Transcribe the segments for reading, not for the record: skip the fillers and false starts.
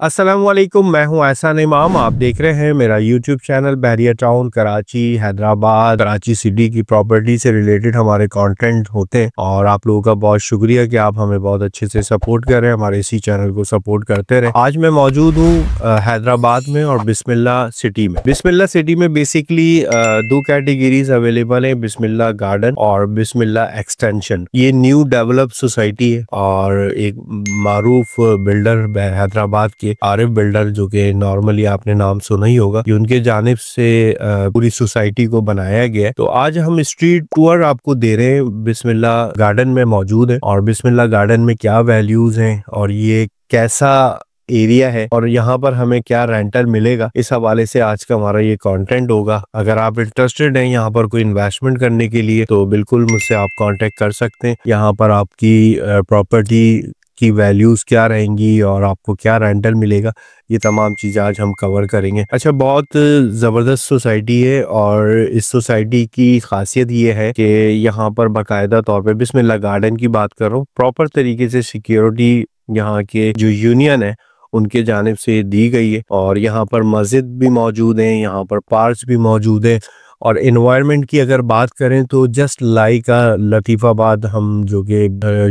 अस्सलाम वालेकुम, मैं हूं एहसान इमाम। आप देख रहे हैं मेरा YouTube channel Bahria Town Karachi Hyderabad Karachi city की प्रॉपर्टी से रिलेटेड हमारे कंटेंट होते हैं और आप लोगों का बहुत शुक्रिया कि आप हमें बहुत अच्छे से सपोर्ट कर रहे हैं, हमारे इसी चैनल को सपोर्ट करते रहे। आज मैं मौजूद हूं हैदराबाद में और बिस्मिल्लाह सिटी में। बिस्मिल्लाह सिटी में बेसिकली दो कैटेगरीज अवेलेबल है, बिस्मिल्लाह गार्डन और बिस्मिल्लाह एक्सटेंशन। ये न्यू डेवलप सोसाइटी है और एक मारूफ बिल्डर हैदराबाद के आरिफ बिल्डर, जो कि नॉर्मली आपने नाम सुना ही होगा, ये उनके जानिब से पूरी सोसाइटी को बनाया गया है। तो आज हम स्ट्रीट टूर आपको दे रहे हैं। बिस्मिल्लाह गार्डन में मौजूद है और बिस्मिल्लाह गार्डन में क्या वैल्यूज हैं और ये कैसा एरिया है और यहाँ पर हमें क्या रेंटल मिलेगा, इस हवाले से आज का हमारा ये कंटेंट होगा। अगर आप इंटरेस्टेड हैं यहाँ पर कोई इन्वेस्टमेंट करने के लिए तो बिल्कुल मुझसे आप कांटेक्ट कर सकते हैं। यहाँ पर आपकी प्रॉपर्टी की वैल्यूज क्या रहेंगी और आपको क्या रेंटल मिलेगा, ये तमाम चीज़ें आज हम कवर करेंगे। अच्छा, बहुत ज़बरदस्त सोसाइटी है और इस सोसाइटी की खासियत ये है कि यहाँ पर बाकायदा तौर पे बिस्मिल्लाह गार्डन की बात कर रहा हूँ, प्रॉपर तरीके से सिक्योरिटी यहाँ के जो यूनियन है उनके जानिब से दी गई है और यहाँ पर मस्जिद भी मौजूद है, यहाँ पर पार्क्स भी मौजूद है। और एनवायरनमेंट की अगर बात करें तो जस्ट लाइक लतीफ़ाबाद, हम जो कि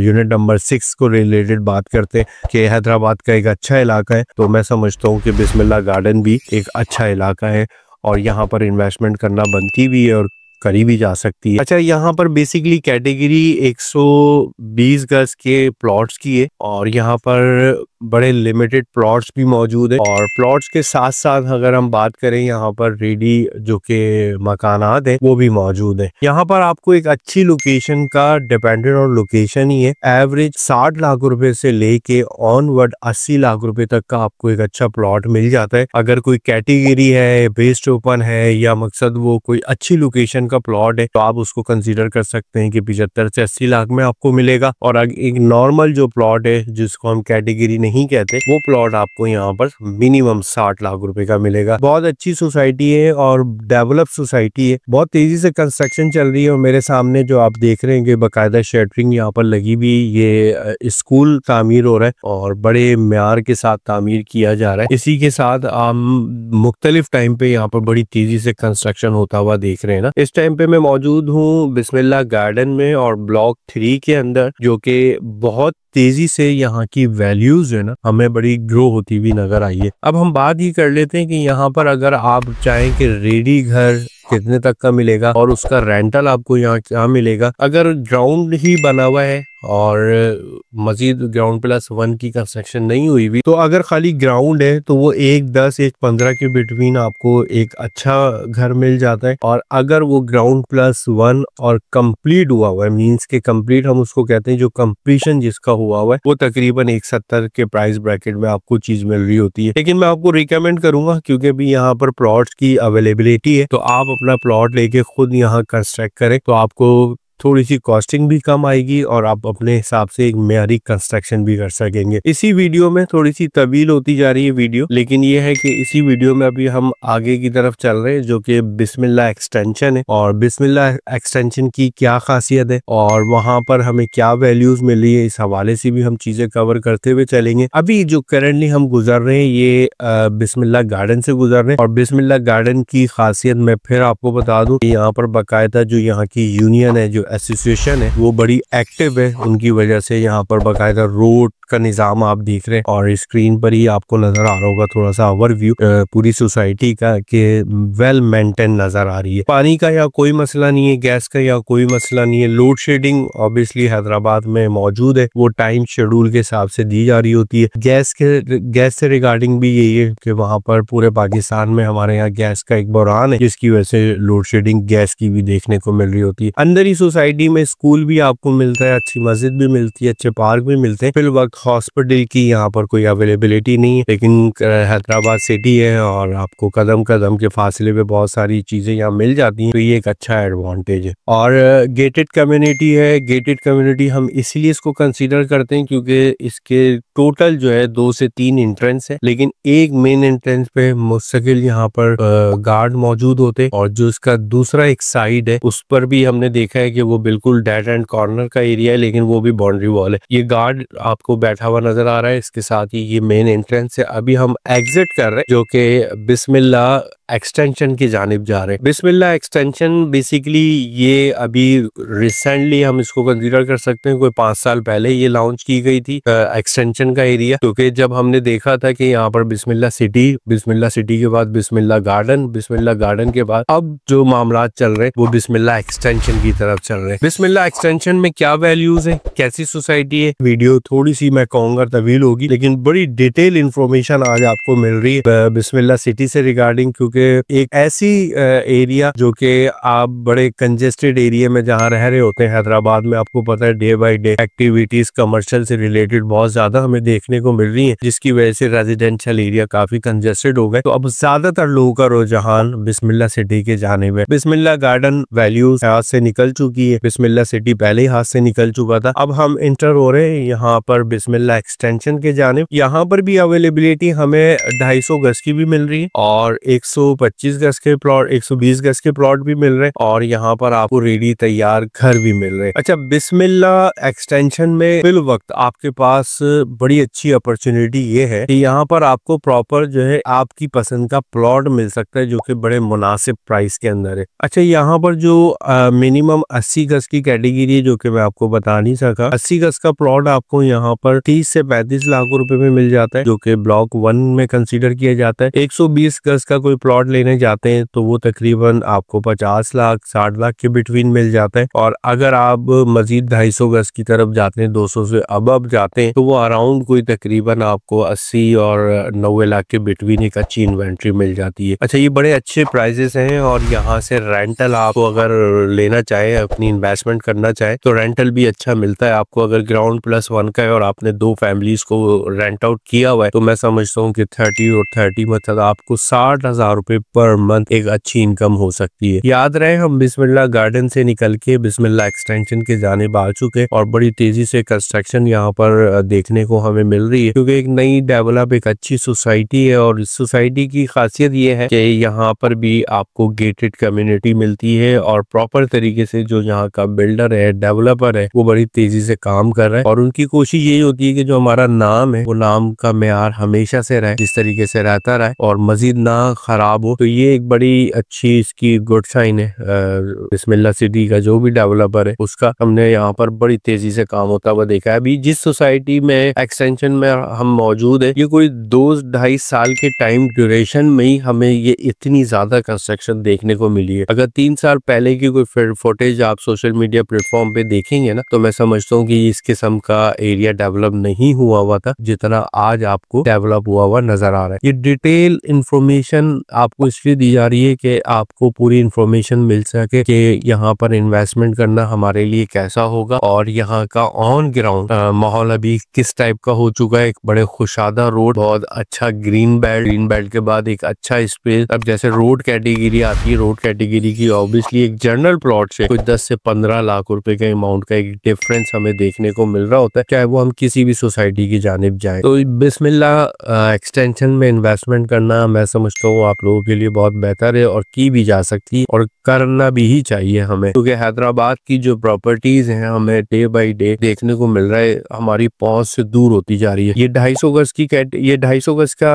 यूनिट नंबर 6 को रिलेटेड बात करते हैं कि हैदराबाद का एक अच्छा इलाका है, तो मैं समझता हूँ कि बिस्मिल्लाह गार्डन भी एक अच्छा इलाका है और यहाँ पर इन्वेस्टमेंट करना बनती भी है और करी भी जा सकती है। अच्छा, यहाँ पर बेसिकली कैटेगरी 120 गज के प्लॉट्स की है और यहाँ पर बड़े लिमिटेड प्लॉट्स भी मौजूद है और प्लॉट्स के साथ साथ अगर हम बात करें यहाँ पर रेडी जो के मकानात है वो भी मौजूद है। यहाँ पर आपको एक अच्छी लोकेशन का डिपेंडेंट और लोकेशन ही है। एवरेज 60 लाख रुपए से लेके ऑनवर्ड 80 लाख रुपए तक का आपको एक अच्छा प्लॉट मिल जाता है। अगर कोई कैटेगरी है, बेस्ड ओपन है या मकसद वो कोई अच्छी लोकेशन का प्लॉट है तो आप उसको कंसीडर कर सकते हैं कि 75 से 80 लाख में आपको मिलेगा। और एक नॉर्मल जो प्लॉट है जिसको हम कैटेगरी नहीं कहते, वो प्लॉट आपको यहाँ पर मिनिमम 60 लाख रुपए का मिलेगा। बहुत अच्छी सोसाइटी है और डेवलप सोसाइटी है, बहुत तेजी से कंस्ट्रक्शन चल रही है और मेरे सामने जो आप देख रहे हैं कि बाकायदा शटरिंग यहाँ पर लगी हुई, ये स्कूल तामीर हो रहा है और बड़े म्यार के साथ तामीर किया जा रहा है। इसी के साथ हम मुख्तलिफ टाइम पे यहाँ पर बड़ी तेजी से कंस्ट्रक्शन होता हुआ देख रहे हैं ना। इस टाइम पे मैं मौजूद हूँ बिस्मिल्लाह गार्डन में और ब्लॉक 3 के अंदर, जो कि बहुत तेजी से यहाँ की वैल्यूज है ना हमें बड़ी ग्रो होती हुई नजर आई है। अब हम बात ही कर लेते हैं कि यहाँ पर अगर आप चाहें कि रेडी घर कितने तक का मिलेगा और उसका रेंटल आपको यहाँ क्या मिलेगा। अगर ग्राउंड ही बना हुआ है और मजीद ग्राउंड +1 की कंस्ट्रक्शन नहीं हुई भी, तो अगर खाली ग्राउंड है तो वो 1-10 1-15 के बिटवीन आपको एक अच्छा घर मिल जाता है। और अगर वो ग्राउंड +1 और कंप्लीट हुआ है, मींस के कंप्लीट हम उसको कहते हैं, जो कंप्लीशन जिसका हुआ है वो तकरीबन 170 के प्राइस ब्रैकेट में आपको चीज मिल रही होती है। लेकिन मैं आपको रिकमेंड करूंगा, क्योंकि अभी यहाँ पर प्लॉट्स की अवेलेबिलिटी है, तो आप अपना प्लॉट लेके खुद यहाँ कंस्ट्रक्ट करें तो आपको थोड़ी सी कॉस्टिंग भी कम आएगी और आप अपने हिसाब से एक मेयारी कंस्ट्रक्शन भी कर सकेंगे। इसी वीडियो में थोड़ी सी तवील होती जा रही है वीडियो, लेकिन ये है कि इसी वीडियो में अभी हम आगे की तरफ चल रहे हैं, जो कि बिस्मिल्लाह एक्सटेंशन है और बिस्मिल्लाह एक्सटेंशन की क्या खासियत है और वहां पर हमें क्या वैल्यूज मिल रही है, इस हवाले से भी हम चीजें कवर करते हुए चलेंगे। अभी जो करंटली हम गुजर रहे हैं ये बिस्मिल्लाह गार्डन से गुजर रहे हैं और बिस्मिल्लाह गार्डन की खासियत मैं फिर आपको बता दूं कि यहाँ पर बाकायदा जो यहाँ की यूनियन है, जो एसोसिएशन है, वो बड़ी एक्टिव है। उनकी वजह से यहाँ पर बाकायदा रोड का निजाम आप देख रहे हैं और स्क्रीन पर ही आपको नजर आ रहा होगा थोड़ा सा ओवरव्यू पूरी सोसाइटी का, कि वेल मेंटेन नजर आ रही है। पानी का या कोई मसला नहीं है, गैस का या कोई मसला नहीं है। लोड शेडिंग ऑब्वियसली हैदराबाद में मौजूद है, वो टाइम शेड्यूल के हिसाब से दी जा रही होती है। गैस से रिगार्डिंग भी यही है कि वहां पर पूरे पाकिस्तान में हमारे यहाँ गैस का एक बहरान है, जिसकी वजह से लोड शेडिंग गैस की भी देखने को मिल रही होती है। अंदर ही सोसाइटी में स्कूल भी आपको मिलता है, अच्छी मस्जिद भी मिलती है, अच्छे पार्क भी मिलते हैं। फिल वक्त हॉस्पिटल की यहाँ पर कोई अवेलेबिलिटी नहीं है, लेकिन हैदराबाद सिटी है और आपको कदम कदम के फासले पे बहुत सारी चीजें यहाँ मिल जाती हैं, तो ये एक अच्छा एडवांटेज है। और गेटेड कम्युनिटी है। गेटेड कम्युनिटी हम इसीलिए इसको कंसीडर करते हैं क्योंकि इसके टोटल जो है 2 से 3 एंट्रेंस है, लेकिन एक मेन एंट्रेंस पे मुस्तकिल यहाँ पर गार्ड मौजूद होते और जो इसका दूसरा एक साइड है उस पर भी हमने देखा है कि वो बिल्कुल डेड एंड कॉर्नर का एरिया है, लेकिन वो भी बाउंड्री वॉल है। ये गार्ड आपको बैठा हुआ नजर आ रहा है, इसके साथ ही ये मेन एंट्रेंस है। अभी हम एग्जिट कर रहे हैं जो कि बिस्मिल्लाह एक्सटेंशन की जानिब जा रहे हैं। बिस्मिल्लाह एक्सटेंशन बेसिकली ये अभी रिसेंटली हम इसको कंसीडर कर सकते हैं, कोई 5 साल पहले ये लॉन्च की गई थी एक्सटेंशन का एरिया, क्योंकि जब हमने देखा था कि यहाँ पर बिस्मिल्लाह सिटी के बाद बिस्मिल्लाह गार्डन के बाद अब जो मामला चल रहे हैं वो बिस्मिल्लाह एक्सटेंशन की तरफ चल रहे हैं। बिस्मिल्लाह एक्सटेंशन में क्या वैल्यूज है, कैसी सोसाइटी है, वीडियो थोड़ी सी मैं कहूँगा तवील होगी, लेकिन बड़ी डिटेल इंफॉर्मेशन आज आपको मिल रही है बिस्मिल्लाह सिटी से रिगार्डिंग, क्योंकि एक ऐसी एरिया जो कि आप बड़े कंजेस्टेड एरिया में जहाँ रह रहे होते हैं हैदराबाद में, आपको पता है day by day activities commercial से रिलेटेड बहुत ज्यादा हमें देखने को मिल रही है, जिसकी वजह से रेजिडेंशियल एरिया काफी कंजेस्टेड हो गए। तो अब ज्यादातर लोगों का रुझान बिस्मिल्लाह सिटी के जाने में। बिस्मिल्लाह गार्डन वैल्यूज हाथ से निकल चुकी है, बिस्मिल्लाह सिटी पहले ही हाथ से निकल चुका था। अब हम इंटर हो रहे हैं यहाँ पर बिस्मिल्लाह एक्सटेंशन के जानिब। यहाँ पर भी अवेलेबिलिटी हमें 250 गज की भी मिल रही है और 125 गज के प्लॉट, 120 गज के प्लॉट भी मिल रहे हैं, और यहाँ पर आपको रेडी तैयार घर भी मिल रहे हैं। अच्छा, बिस्मिल्लाह एक्सटेंशन में फिल वक्त आपके पास बड़ी अच्छी अपॉर्चुनिटी ये है कि यहाँ पर आपको प्रॉपर जो है आपकी पसंद का प्लॉट मिल सकता है, जो कि बड़े मुनासिब प्राइस के अंदर है। अच्छा, यहाँ पर जो मिनिमम 80 गज की कैटेगरी जो कि मैं आपको बता नहीं सका, 80 गज का प्लॉट आपको यहाँ पर 30 से 35 लाख रुपए में मिल जाता है, जो कि ब्लॉक 1 में कंसीडर किया जाता है। 120 गज का कोई प्लॉट लेने जाते हैं तो वो तकरीबन आपको 50 लाख 60 लाख के बिटवीन मिल जाता है, और अगर आप मजीद 250 गज की तरफ जाते हैं, 200 से अब जाते हैं, तो वो अराउंड कोई तकरीबन आपको 80 और 90 लाख के बिटवीन एक अच्छी इन्वेंट्री मिल जाती है। अच्छा, ये बड़े अच्छे प्राइजेस हैं, और यहाँ से रेंटल आपको अगर लेना चाहे, अपनी इन्वेस्टमेंट करना चाहे, तो रेंटल भी अच्छा मिलता है आपको। अगर ग्राउंड +1 का है और आपने 2 फैमिलीज को रेंट आउट किया हुआ है, तो मैं समझता हूँ कि 30 और 30 मतलब आपको 60,000 रुपए पर मंथ एक अच्छी इनकम हो सकती है। याद रहे, हम बिस्मिल्लाह गार्डन से निकल के बिस्मिल्लाह एक्सटेंशन के जानिब आ चुके, और बड़ी तेजी से कंस्ट्रक्शन यहाँ पर देखने को हमें मिल रही है, क्योंकि एक नई डेवलप एक अच्छी सोसाइटी है। और इस सोसाइटी की खासियत ये है कि यहाँ पर भी आपको गेटेड कम्युनिटी मिलती है, और प्रॉपर तरीके से जो यहाँ का बिल्डर है, डेवलपर है, वो बड़ी तेजी से काम कर रहा है, और उनकी कोशिश यही होती है कि जो हमारा नाम है वो नाम का मेयार हमेशा से रहे, जिस तरीके से रहता रहे, और मजीद ना खराब हो। तो ये एक बड़ी अच्छी इसकी गुड साइन है बिस्मिल्लाह सिटी का। जो भी डेवलपर है उसका हमने यहाँ पर बड़ी तेजी से काम होता हुआ देखा है। अभी जिस सोसाइटी में एक्सटेंशन में हम मौजूद है, ये कोई 2-2.5 साल के टाइम ड्यूरेशन में ही हमें ये इतनी ज्यादा कंस्ट्रक्शन देखने को मिली है। अगर 3 साल पहले की कोई फुटेज आप सोशल मीडिया प्लेटफॉर्म पे देखेंगे ना, तो मैं समझता हूँ कि इस किस्म का एरिया डेवलप नहीं हुआ था जितना आज आपको डेवलप हुआ नजर आ रहा है। ये डिटेल इंफॉर्मेशन आपको इसलिए दी जा रही है कि आपको पूरी इंफॉर्मेशन मिल सके कि यहाँ पर इन्वेस्टमेंट करना हमारे लिए कैसा होगा, और यहाँ का ऑन ग्राउंड माहौल अभी किस टाइप का हो चुका है। एक बड़े खुशादा रोड, बहुत अच्छा ग्रीन बेल्ट के बाद एक अच्छा स्पेस। अब जैसे रोड कैटेगरी आती है, रोड कैटेगरी की ऑब्वियसली एक जनरल प्लॉट से कोई 10 से 15 लाख रुपए के अमाउंट का एक डिफरेंस हमें देखने को मिल रहा होता है, चाहे वो हम किसी भी सोसाइटी की जानिब जाए। तो बिस्मिल्लाह एक्सटेंशन में इन्वेस्टमेंट करना मैं समझता हूँ आप लोगों के लिए बहुत बेहतर है, और की भी जा सकती है, और करना भी ही चाहिए हमें, क्योंकि हैदराबाद की जो प्रॉपर्टीज हैं हमें डे बाय डे देखने को मिल रहा है, हमारी पहुंच से दूर होती जा रही है। ये 250 गज का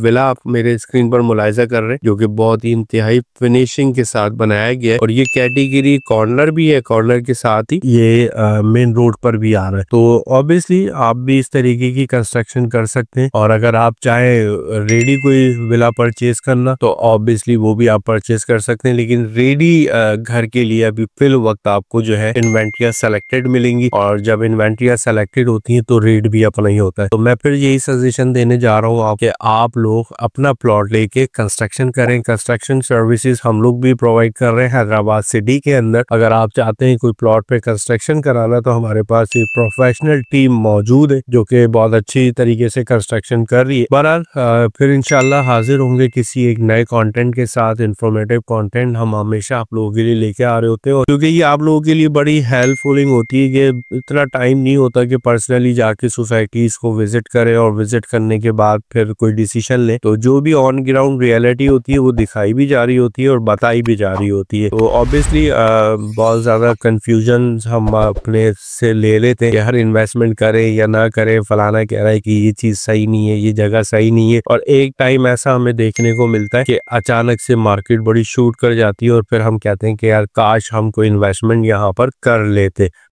विला आप मेरे स्क्रीन पर मुलाहिजा कर रहे हैं, जो कि बहुत ही इंतहाई फिनिशिंग के साथ बनाया गया है, और ये कैटेगरी कॉर्नर भी है, कॉर्नर के साथ ही ये मेन रोड पर भी आ रहा है। तो ऑब्वियसली आप भी इस तरीके की कंस्ट्रक्शन कर सकते हैं, और अगर आप चाहे रेडी कोई विला परचेज करना तो ऑब्वियसली वो भी आप परचेज कर सकते हैं, लेकिन रेडी घर के लिए अभी फिल वक्त आपको जो है इन्वेंट्रिया सेलेक्टेड मिलेंगी, और जब इन्वेंट्रिया सेलेक्टेड होती है तो रेट भी अपना ही होता है। तो मैं फिर यही सजेशन देने जा रहा हूँ कि आप लोग अपना प्लॉट लेके कंस्ट्रक्शन करें। कंस्ट्रक्शन सर्विसेज हम लोग भी प्रोवाइड कर रहे हैं हैदराबाद सिटी के अंदर। अगर आप चाहते हैं कोई प्लॉट पे कंस्ट्रक्शन कराना, तो हमारे पास एक प्रोफेशनल टीम मौजूद है जो कि बहुत अच्छी तरीके से कंस्ट्रक्शन कर रही है। बहरहाल फिर इंशाल्लाह हाजिर होंगे किसी एक नए कंटेंट के साथ इंफॉर्मेटिव कंटेंट हम हमेशा आप लोगों के लिए लेके आ रहे होते हैं, और क्योंकि ये आप लोगों के लिए बड़ी हेल्पफुलिंग होती है कि इतना टाइम नहीं होता कि पर्सनली जाके सोसाइटीज को विजिट करें और विजिट करने के बाद फिर कोई डिसीजन ले। तो जो भी ऑन ग्राउंड रियलिटी होती है वो दिखाई भी जा रही होती है और बताई भी जा रही होती है। तो ऑब्वियसली बहुत ज्यादा कंफ्यूजन हम अपने से ले लेते हैं, हर इन्वेस्टमेंट करें या ना करें, फलाना कह रहा है कि ये चीज सही नहीं है, ये जगह सही नहीं है, और एक टाइम ऐसा हमें देखने को मिलता है कि अचानक से मार्केट बड़ी शूट कर जाती है और फिर हम कहते हैं कि यार काश हम कोई इन्वेस्टमेंट यहाँ पर कर लेते।